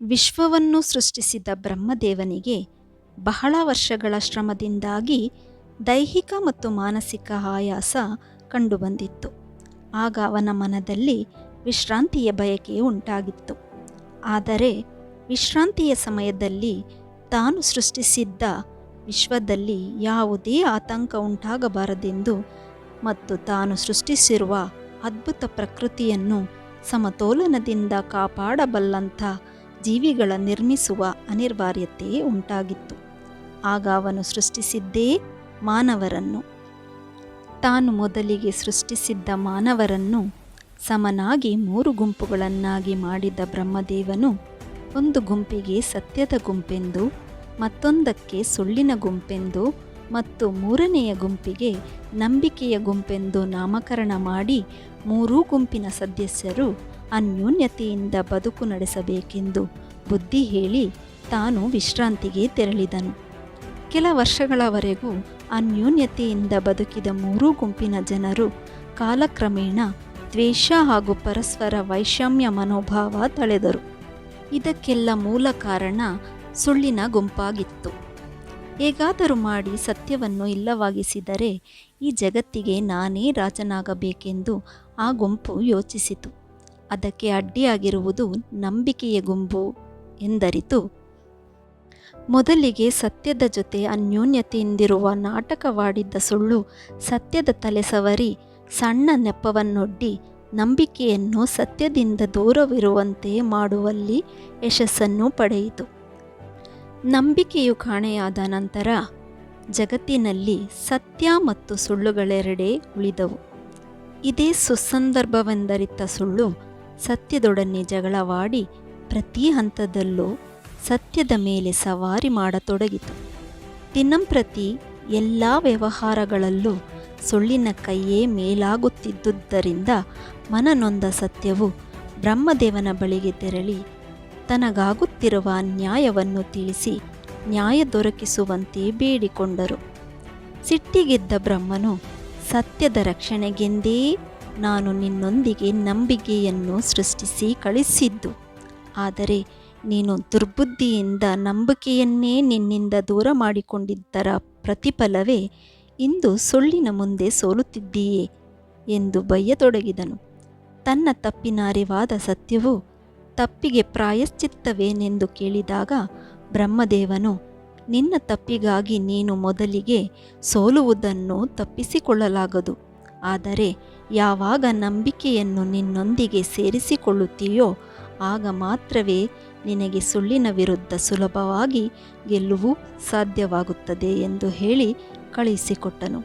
ವಿಶ್ವವನ್ನು ಸೃಷ್ಟಿಸಿದ ಬ್ರಹ್ಮದೇವನಿಗೆ ಬಹಳ ವರ್ಷಗಳ ಶ್ರಮದಿಂದಾಗಿ ದೈಹಿಕ ಮತ್ತು ಮಾನಸಿಕ ಆಯಾಸ ಕಂಡುಬಂದಿತ್ತು. ಆಗ ಅವನ ಮನದಲ್ಲಿ ವಿಶ್ರಾಂತಿಯ ಬಯಕೆ ಉಂಟಾಗಿತ್ತು. ಆದರೆ ವಿಶ್ರಾಂತಿಯ ಸಮಯದಲ್ಲಿ ತಾನು ಸೃಷ್ಟಿಸಿದ್ದ ವಿಶ್ವದಲ್ಲಿ ಯಾವುದೇ ಆತಂಕ ಉಂಟಾಗಬಾರದೆಂದು ಮತ್ತು ತಾನು ಸೃಷ್ಟಿಸಿರುವ ಅದ್ಭುತ ಪ್ರಕೃತಿಯನ್ನು ಸಮತೋಲನದಿಂದ ಕಾಪಾಡಬಲ್ಲಂಥ ಜೀವಿಗಳ ನಿರ್ಮಿಸುವ ಅನಿವಾರ್ಯತೆ ಉಂಟಾಗಿತ್ತು. ಆಗ ಅವನು ಸೃಷ್ಟಿಸಿದ್ದೇ ಮಾನವರನ್ನು. ತಾನು ಮೊದಲಿಗೆ ಸೃಷ್ಟಿಸಿದ್ದ ಮಾನವರನ್ನು ಸಮನಾಗಿ 3 ಗುಂಪುಗಳನ್ನಾಗಿ ಮಾಡಿದ ಬ್ರಹ್ಮದೇವನು ಒಂದು ಗುಂಪಿಗೆ ಸತ್ಯದ ಗುಂಪೆಂದು, ಮತ್ತೊಂದಕ್ಕೆ ಸುಳ್ಳಿನ ಗುಂಪೆಂದು ಮತ್ತು 3ನೆಯ ಗುಂಪಿಗೆ ನಂಬಿಕೆಯ ಗುಂಪೆಂದು ನಾಮಕರಣ ಮಾಡಿ 3 ಗುಂಪಿನ ಸದಸ್ಯರು ಅನ್ಯೋನ್ಯತೆಯಿಂದ ಬದುಕು ನಡೆಸಬೇಕೆಂದು ಬುದ್ಧಿ ಹೇಳಿ ತಾನು ವಿಶ್ರಾಂತಿಗೆ ತೆರಳಿದನು. ಕೆಲ ವರ್ಷಗಳವರೆಗೂ ಅನ್ಯೋನ್ಯತೆಯಿಂದ ಬದುಕಿದ 3 ಗುಂಪಿನ ಜನರು ಕಾಲಕ್ರಮೇಣ ದ್ವೇಷ ಹಾಗೂ ಪರಸ್ಪರ ವೈಷಮ್ಯ ಮನೋಭಾವ ತಳೆದರು. ಇದಕ್ಕೆಲ್ಲ ಮೂಲ ಕಾರಣ ಸುಳ್ಳಿನ ಗುಂಪಾಗಿತ್ತು. ಹೇಗಾದರೂ ಮಾಡಿ ಸತ್ಯವನ್ನು ಇಲ್ಲವಾಗಿಸಿದರೆ ಈ ಜಗತ್ತಿಗೆ ನಾನೇ ರಾಜನಾಗಬೇಕೆಂದು ಆ ಗುಂಪು ಯೋಚಿಸಿತು. ಅದಕ್ಕೆ ಅಡ್ಡಿಯಾಗಿರುವುದು ನಂಬಿಕೆಯ ಗುಂಪು ಎಂದರಿತು ಮೊದಲಿಗೆ ಸತ್ಯದ ಜೊತೆ ಅನ್ಯೋನ್ಯತೆಯಿಂದಿರುವ ನಾಟಕವಾಡಿದ್ದ ಸುಳ್ಳು ಸತ್ಯದ ತಲೆ ಸವರಿ ಸಣ್ಣ ನೆಪವನ್ನೊಡ್ಡಿ ನಂಬಿಕೆಯನ್ನು ಸತ್ಯದಿಂದ ದೂರವಿರುವಂತೆ ಮಾಡುವಲ್ಲಿ ಯಶಸ್ಸನ್ನು ಪಡೆಯಿತು. ನಂಬಿಕೆಯು ಕಾಣೆಯಾದ ನಂತರ ಜಗತ್ತಿನಲ್ಲಿ ಸತ್ಯ ಮತ್ತು ಸುಳ್ಳುಗಳೆರಡೇ ಉಳಿದವು. ಇದೇ ಸುಸಂದರ್ಭವೆಂದರಿತ ಸುಳ್ಳು ಸತ್ಯದೊಡನೆ ಜಗಳವಾಡಿ ಪ್ರತಿ ಹಂತದಲ್ಲೂ ಸತ್ಯದ ಮೇಲೆ ಸವಾರಿ ಮಾಡತೊಡಗಿತು. ದಿನಂಪ್ರತಿ ಎಲ್ಲ ವ್ಯವಹಾರಗಳಲ್ಲೂ ಸುಳ್ಳಿನ ಕೈಯೇ ಮೇಲಾಗುತ್ತಿದ್ದುದರಿಂದ ಮನನೊಂದ ಸತ್ಯವು ಬ್ರಹ್ಮದೇವನ ಬಳಿಗೆ ತೆರಳಿ ತನಗಾಗುತ್ತಿರುವ ಅನ್ಯಾಯವನ್ನು ತಿಳಿಸಿ ನ್ಯಾಯ ದೊರಕಿಸುವಂತೆ ಬೇಡಿಕೊಂಡರು. ಸಿಟ್ಟಿಗೆದ್ದ ಬ್ರಹ್ಮನು, ಸತ್ಯದ ರಕ್ಷಣೆಗೆಂದೇ ನಾನು ನಿನ್ನೊಂದಿಗೆ ನಂಬಿಕೆಯನ್ನು ಸೃಷ್ಟಿಸಿ ಕಳಿಸಿದ್ದು. ಆದರೆ ನೀನು ದುರ್ಬುದ್ಧಿಯಿಂದ ನಂಬಿಕೆಯನ್ನೇ ನಿನ್ನಿಂದ ದೂರ ಮಾಡಿಕೊಂಡಿದ್ದರ ಪ್ರತಿಫಲವೇ ಇಂದು ಸುಳ್ಳಿನ ಮುಂದೆ ಸೋಲುತ್ತಿದ್ದೀಯೇ ಎಂದು ಬಯ್ಯತೊಡಗಿದನು. ತನ್ನ ತಪ್ಪಿನ ಅರಿವಾದ ಸತ್ಯವು ತಪ್ಪಿಗೆ ಪ್ರಾಯಶ್ಚಿತ್ತವೇನೆಂದು ಕೇಳಿದಾಗ ಬ್ರಹ್ಮದೇವನು, ನಿನ್ನ ತಪ್ಪಿಗಾಗಿ ನೀನು ಮೊದಲಿಗೆ ಸೋಲುವುದನ್ನು ತಪ್ಪಿಸಿಕೊಳ್ಳಲಾಗದು. ಆದರೆ ಯಾವಾಗ ನಂಬಿಕೆಯನ್ನು ನಿನ್ನೊಂದಿಗೆ ಸೇರಿಸಿಕೊಳ್ಳುತ್ತೀಯೋ ಆಗ ಮಾತ್ರವೇ ನಿನಗೆ ಸುಳ್ಳಿನ ವಿರುದ್ಧ ಸುಲಭವಾಗಿ ಗೆಲ್ಲುವು ಸಾಧ್ಯವಾಗುತ್ತದೆ ಎಂದು ಹೇಳಿ ಕಳುಹಿಸಿಕೊಟ್ಟನು.